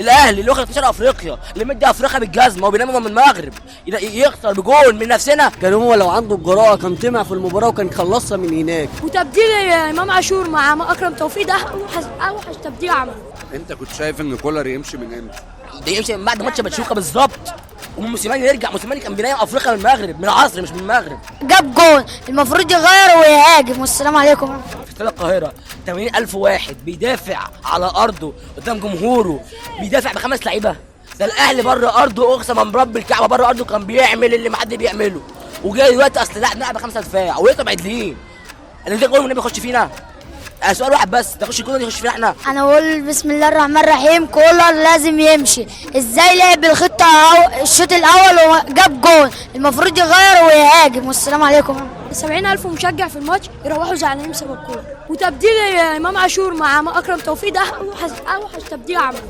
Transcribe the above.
الاهلي اللي واخد في شرق افريقيا، اللي مدي افريقيا بالجزمه وبيناموا من المغرب، يخسر بجول من نفسنا. كان هو لو عنده الجراءه كان طمع في المباراه وكان خلصها من هناك. وتبديل امام عاشور مع اكرم توفيق ده اوحش تبديل عمله. انت كنت شايف ان كولر يمشي من امتى؟ ده يمشي من بعد ماتش باتشوكا بالظبط، وموسيماني يرجع. موسيماني كان بينام افريقيا من المغرب، من العصر مش من المغرب. جاب جول، المفروض يغير ويهاجم. والسلام عليكم. في استاد القاهره 80,000 واحد بيدافع على ارضه قدام جمهوره، بيدافع ب5 لعيبه. ده الاهلي بره ارضه، اقسم برب الكعبه بره ارضه كان بيعمل اللي ما حد بيعمله، وجاي دلوقتي اصل لا نلعب ب5 دفاع ويطلع عدلين. اللي ده جول والنبي يخش فينا. سؤال واحد بس، ده يخش جول يخش فينا احنا. انا بقول بسم الله الرحمن الرحيم، كولر لازم يمشي. ازاي لعب الخطه الشوط الاول وجاب جول؟ المفروض يغير ويهاجم. والسلام عليكم. 70,000 مشجع في الماتش يروحوا زعلانين بسبب الكوره. وتبديل امام عاشور مع اكرم توفيق ده اوحش تبديل عمله.